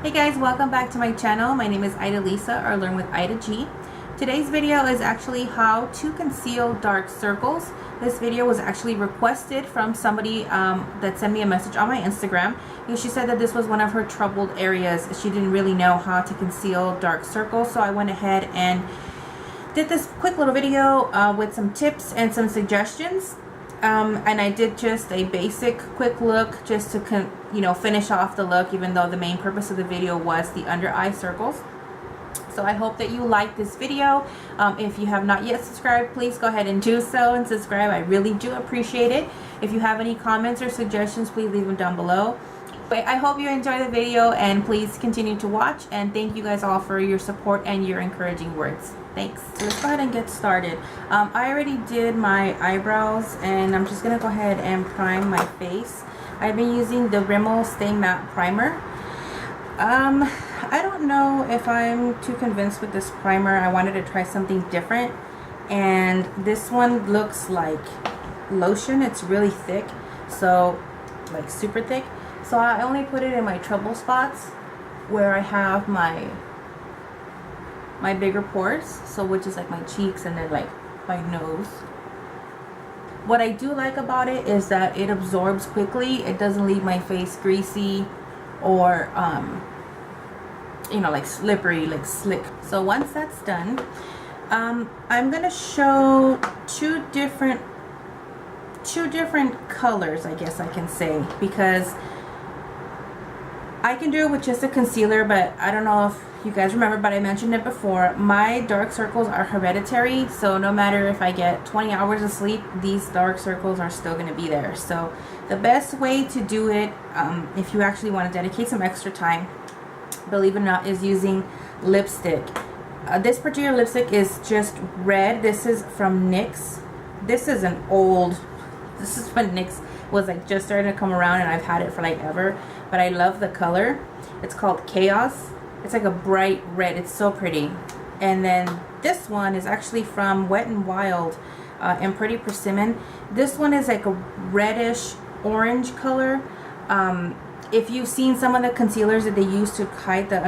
Hey guys, welcome back to my channel. My name is Ida Lisa, or Learn with Ida G. Today's video is actually how to conceal dark circles. This video was actually requested from somebody that sent me a message on my Instagram. And she said that this was one of her troubled areas. She didn't really know how to conceal dark circles, so I went ahead and did this quick little video with some tips and some suggestions. And I did just a basic quick look just to finish off the look, even though the main purpose of the video was the under eye circles. So I hope that you like this video. If you have not yet subscribed, please go ahead and do so and subscribe. I really do appreciate it. If you have any comments or suggestions, please leave them down below. But I hope you enjoy the video, and please continue to watch, and thank you guys all for your support and your encouraging words. Thanks. So let's go ahead and get started. I already did my eyebrows, and I'm just gonna go ahead and prime my face. I've been using the Rimmel Stay Matte Primer. I don't know if I'm too convinced with this primer. I wanted to try something different, and this one looks like lotion. It's really thick, so like super thick. So I only put it in my trouble spots where I have my bigger pores, so which is like my cheeks and then like my nose. What I do like about it is that it absorbs quickly. It doesn't leave my face greasy or like slippery, like slick. So once that's done, I'm gonna show two different colors, I guess I can say, because I can do it with just a concealer, but I don't know if you guys remember, but I mentioned it before. My dark circles are hereditary, so no matter if I get 20 hours of sleep, these dark circles are still going to be there. So the best way to do it, if you actually want to dedicate some extra time, believe it or not, is using lipstick. This particular lipstick is just red. This is from NYX. This is when NYX was like just starting to come around, and I've had it for like ever, but I love the color. It's called Chaos. It's like a bright red. It's so pretty. And then this one is actually from Wet n Wild and Pretty Persimmon. This one is like a reddish orange color. If you've seen some of the concealers that they use to hide the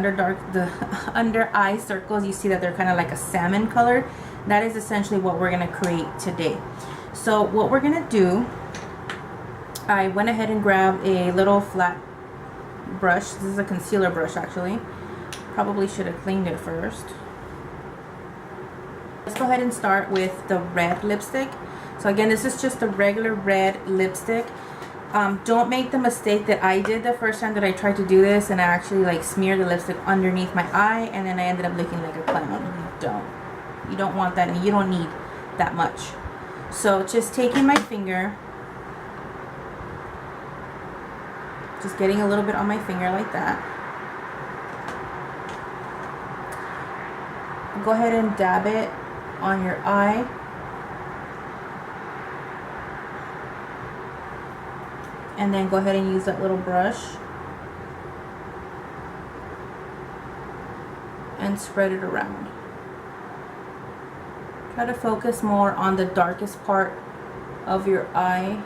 under eye circles, you see that they're kind of like a salmon color. That is essentially what we're going to create today. So what we're going to do, I went ahead and grabbed a little flat brush. This is a concealer brush, actually. Probably should have cleaned it first. Let's go ahead and start with the red lipstick. So again, this is just a regular red lipstick. Don't make the mistake that I did the first time that I tried to do this, and I actually like smeared the lipstick underneath my eye, and then I ended up looking like a clown. You don't want that, and you don't need that much. So just taking my finger, just getting a little bit on my finger like that. Go ahead and dab it on your eye. And then go ahead and use that little brush and spread it around. Try to focus more on the darkest part of your eye.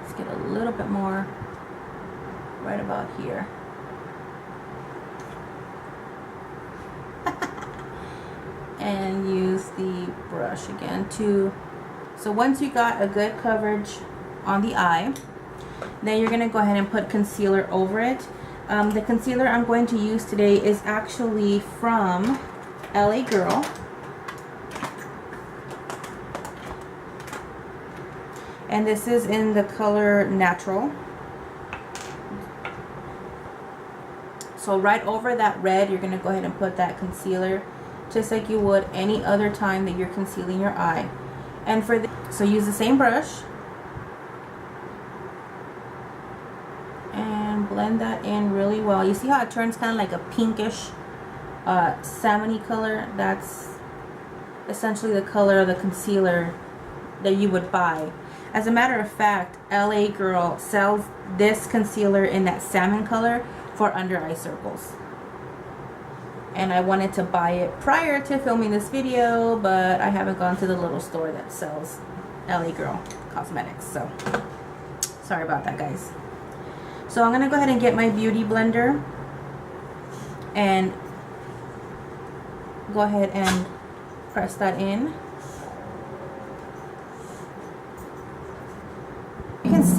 Let's get a little bit more right about here. And use the brush again so once you got a good coverage on the eye, then you're going to go ahead and put concealer over it. The concealer I'm going to use today is actually from LA Girl. And this is in the color Natural. So right over that red, you're going to go ahead and put that concealer, just like you would any other time that you're concealing your eye. And so use the same brush and blend that in really well. You see how it turns kind of like a pinkish salmon-y color? That's essentially the color of the concealer that you would buy. As a matter of fact, LA Girl sells this concealer in that salmon color for under eye circles. and I wanted to buy it prior to filming this video, but I haven't gone to the little store that sells LA Girl Cosmetics. So sorry about that, guys. So I'm gonna go ahead and get my beauty blender and go ahead and press that in.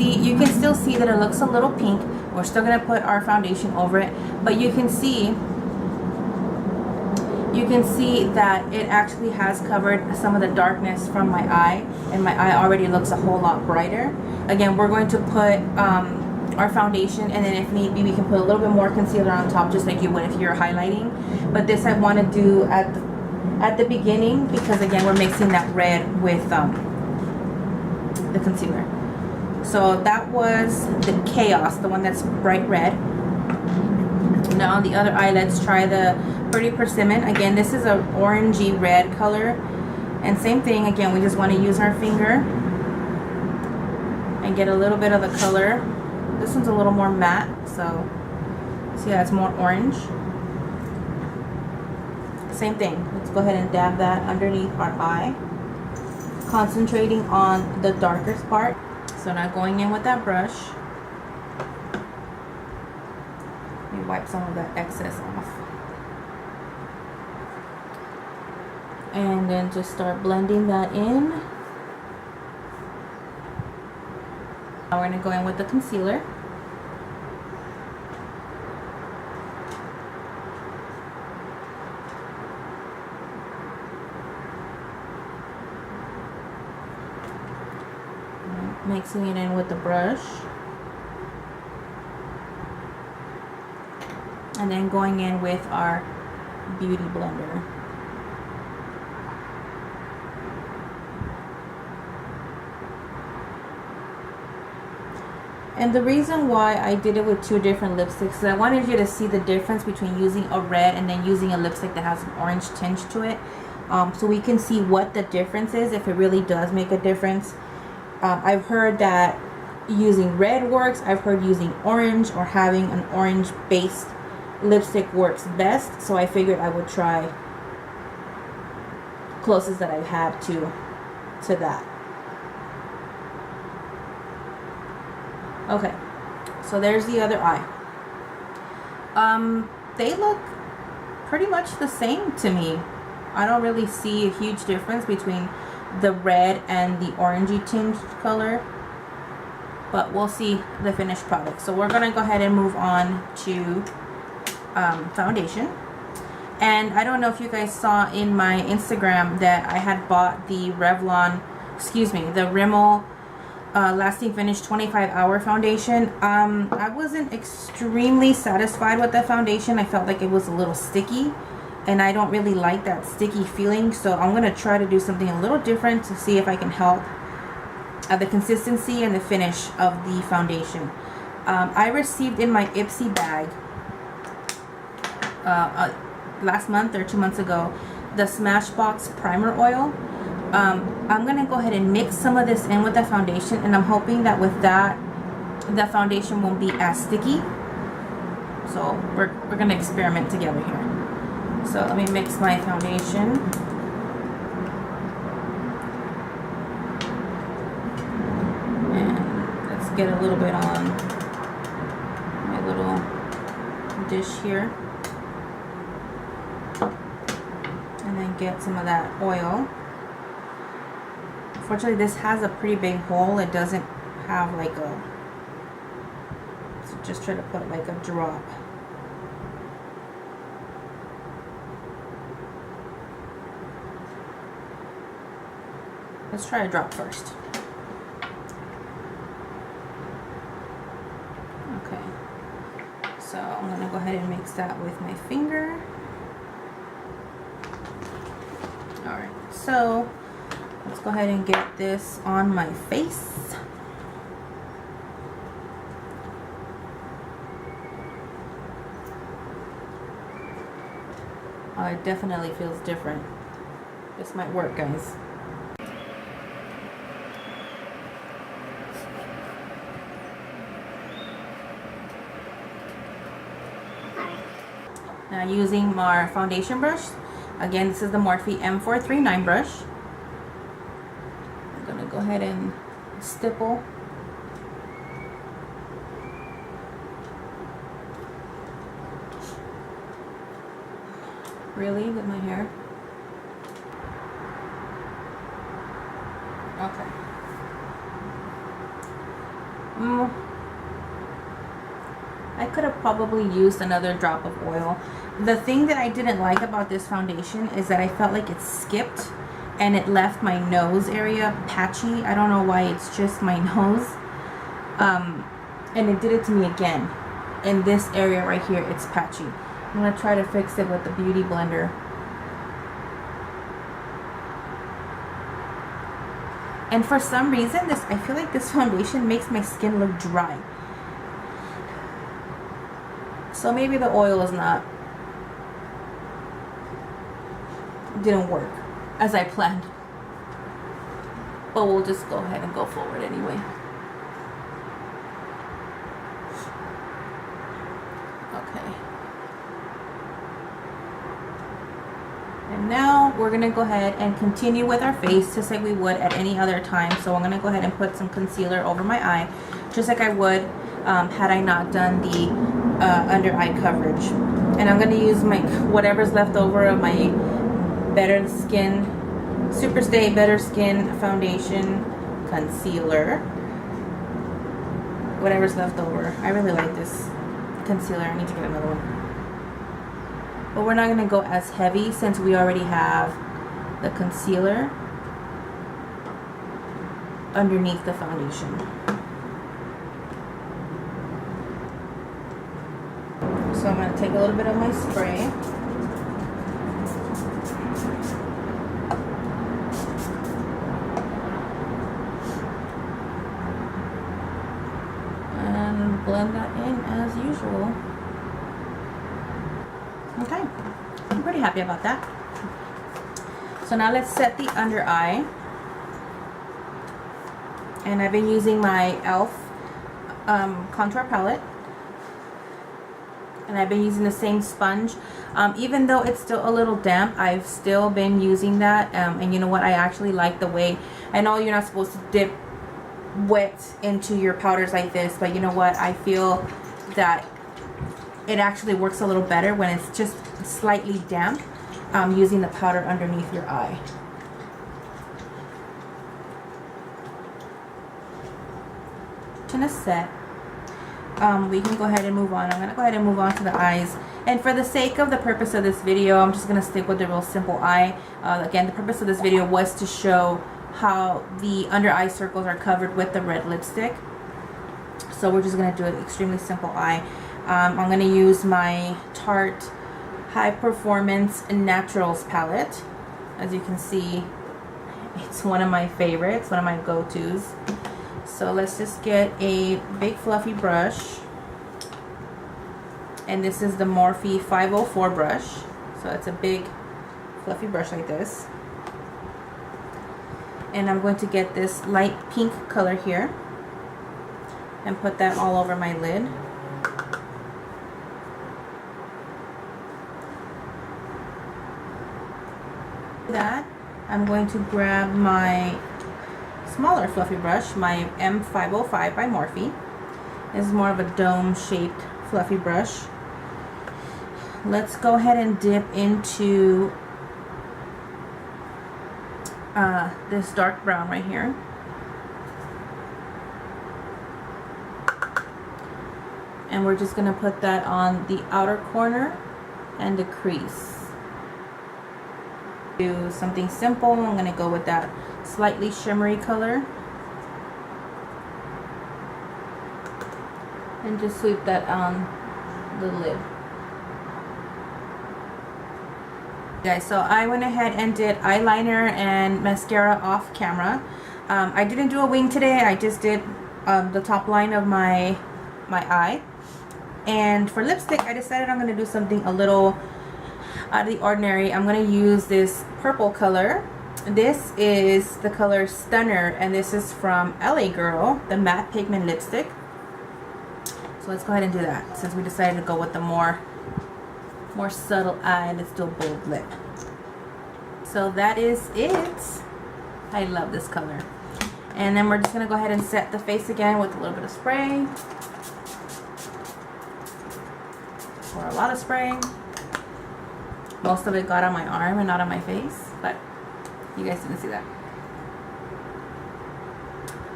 You can still see that it looks a little pink. We're still gonna put our foundation over it, but you can see that it actually has covered some of the darkness from my eye, and my eye already looks a whole lot brighter. Again, we're going to put our foundation, and then if need be, we can put a little bit more concealer on top, just like you would if you're highlighting. But this I want to do at the beginning, because again, we're mixing that red with the concealer. So that was the Chaos, the one that's bright red. Now on the other eye, let's try the Pretty Persimmon. Again, this is a orangey red color, and same thing. Again, we just want to use our finger and get a little bit of the color. This one's a little more matte, so see how it's more orange. Same thing. Let's go ahead and dab that underneath our eye, concentrating on the darkest part. So now going in with that brush, let me wipe some of that excess off. And then just start blending that in. Now we're going to go in with the concealer. Mixing it in with the brush, and then going in with our beauty blender. And the reason why I did it with two different lipsticks is I wanted you to see the difference between using a red and then using a lipstick that has an orange tinge to it, so we can see what the difference is, if it really does make a difference. I've heard that using red works. I've heard using orange or having an orange based lipstick works best. So I figured I would try closest that I've had to that. Okay, so there's the other eye. They look pretty much the same to me. I don't really see a huge difference between the red and the orangey tinged color, but we'll see the finished product. So we're gonna go ahead and move on to foundation. And I don't know if you guys saw in my Instagram that I had bought the the Rimmel Lasting Finish 25-hour foundation. I wasn't extremely satisfied with the foundation. I felt like it was a little sticky, and I don't really like that sticky feeling, so I'm going to try to do something a little different to see if I can help the consistency and the finish of the foundation. I received in my Ipsy bag last month or 2 months ago the Smashbox primer oil. I'm going to go ahead and mix some of this in with the foundation, and I'm hoping that with that the foundation won't be as sticky. So we're going to experiment together here. So let me mix my foundation. And let's get a little bit on my little dish here. And then get some of that oil. Unfortunately, this has a pretty big hole. It doesn't have like a... So just try to put like a drop. Let's try a drop first. Okay, so I'm going to go ahead and mix that with my finger. Alright, so let's go ahead and get this on my face. Oh, it definitely feels different. This might work, guys. Now using my foundation brush, again this is the Morphe M439 brush. I'm gonna go ahead and stipple. Really? With my hair? Okay. I could have probably used another drop of oil. The thing that I didn't like about this foundation is that I felt like it skipped and it left my nose area patchy. I don't know why, it's just my nose. And it did it to me again. In this area right here, it's patchy. I'm going to try to fix it with the Beauty Blender. And for some reason, I feel like this foundation makes my skin look dry. So maybe the oil is didn't work as I planned. But we'll just go ahead and go forward anyway. Okay. And now we're going to go ahead and continue with our face just like we would at any other time. So I'm going to go ahead and put some concealer over my eye, just like I would had I not done the under eye coverage. And I'm going to use my whatever's left over of my Better Skin Super Stay Better Skin Foundation Concealer. Whatever's left over. I really like this concealer. I need to get another one. But we're not going to go as heavy since we already have the concealer underneath the foundation. So I'm going to take a little bit of my spray. And blend that in as usual. Okay, I'm pretty happy about that. So now let's set the under eye. And I've been using my e.l.f. contour palette. And I've been using the same sponge. Even though it's still a little damp, I've still been using that. And you know what? I actually like the way, I know you're not supposed to dip wet into your powders like this, but you know what? I feel that it actually works a little better when it's just slightly damp, using the powder underneath your eye. To set. We can go ahead and move on. I'm going to go ahead and move on to the eyes. And for the sake of the purpose of this video, I'm just going to stick with the real simple eye. Again, the purpose of this video was to show how the under eye circles are covered with the red lipstick. So we're just going to do an extremely simple eye. I'm going to use my Tarte High Performance Naturals palette. As you can see, it's one of my favorites, one of my go-tos. So let's just get a big fluffy brush. And this is the Morphe 504 brush. So it's a big fluffy brush like this. And I'm going to get this light pink color here and put that all over my lid. That I'm going to grab my smaller fluffy brush, my M505 by Morphe. This is more of a dome shaped fluffy brush. Let's go ahead and dip into this dark brown right here. And we're just going to put that on the outer corner and the crease. Do something simple. I'm going to go with that slightly shimmery color. And just sweep that on the lid. Guys, so I went ahead and did eyeliner and mascara off camera. I didn't do a wing today. I just did the top line of my eye. And for lipstick, I decided I'm going to do something a little out of the ordinary. I'm going to use this purple color. This is the color Stunner, and this is from LA Girl, the matte pigment lipstick. So let's go ahead and do that. Since we decided to go with the more subtle eye, let's do a bold lip. So that is it. I love this color. And then we're just going to go ahead and set the face again with a little bit of spray. Or a lot of spray. Most of it got on my arm and not on my face, but you guys didn't see that.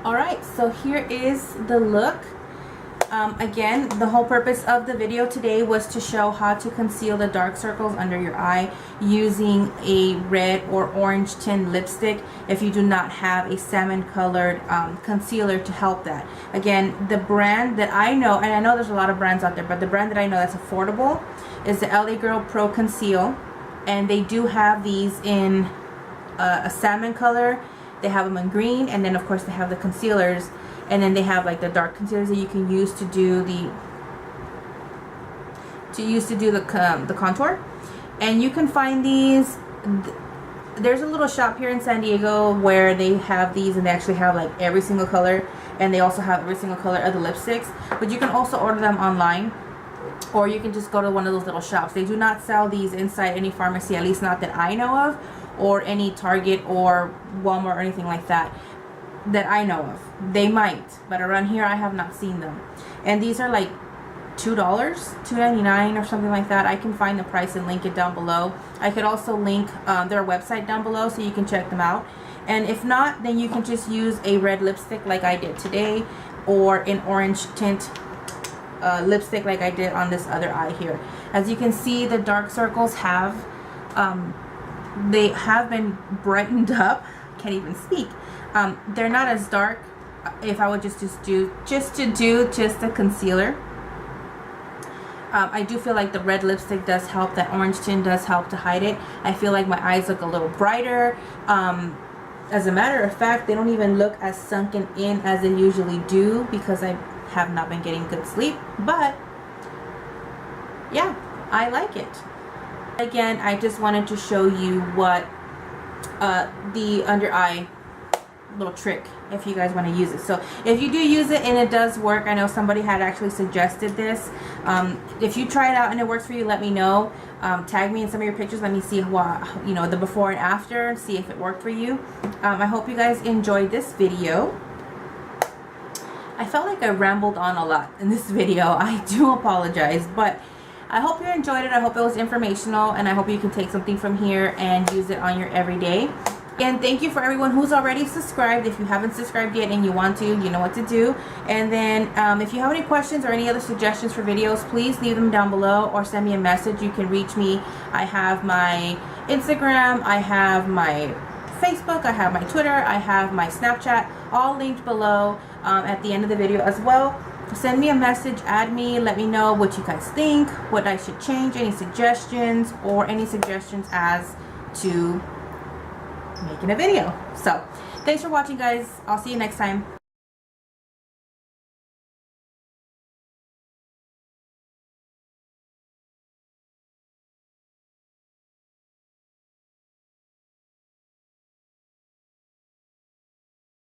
Alright, so here is the look. Again, the whole purpose of the video today was to show how to conceal the dark circles under your eye using a red or orange tint lipstick if you do not have a salmon colored concealer to help that. Again, the brand that I know, and I know there's a lot of brands out there, but the brand that I know that's affordable is the LA Girl Pro Conceal, and they do have these in a salmon color. They have them in green, and then of course they have the concealers. And then they have like the dark concealers that you can use to do the contour. And you can find these. There's a little shop here in San Diego where they have these, and they actually have like every single color, and they also have every single color of the lipsticks. But you can also order them online, or you can just go to one of those little shops. They do not sell these inside any pharmacy, at least not that I know of, or any Target or Walmart or anything like that I know of. They might, but around here I have not seen them. And these are like $2, $2.99 or something like that. I can find the price and link it down below. I could also link their website down below so you can check them out. And if not, then you can just use a red lipstick like I did today, or an orange tint lipstick like I did on this other eye here. As you can see, the dark circles have they have been brightened up. Can't even speak. They're not as dark if I would just do a concealer. I do feel like the red lipstick does help. That orange tint does help to hide it. I feel like my eyes look a little brighter. As a matter of fact, they don't even look as sunken in as they usually do because I have not been getting good sleep. But yeah, I like it. Again, I just wanted to show you what the under eye little trick, if you guys want to use it. So if you do use it and it does work, I know somebody had actually suggested this. If you try it out and it works for you, let me know. Tag me in some of your pictures. Let me see what, you know, the before and after, see if it worked for you. I hope you guys enjoyed this video. I felt like I rambled on a lot in this video. I do apologize, but I hope you enjoyed it. I hope it was informational, and I hope you can take something from here and use it on your everyday. And thank you for everyone who's already subscribed. If you haven't subscribed yet and you want to, you know what to do. And then if you have any questions or any other suggestions for videos, please leave them down below or send me a message. You can reach me. I have my Instagram, I have my Facebook, I have my Twitter, I have my Snapchat, all linked below at the end of the video as well. Send me a message, add me, let me know what you guys think, what I should change, any suggestions, or any suggestions as to making a video. So thanks for watching, guys. I'll see you next time.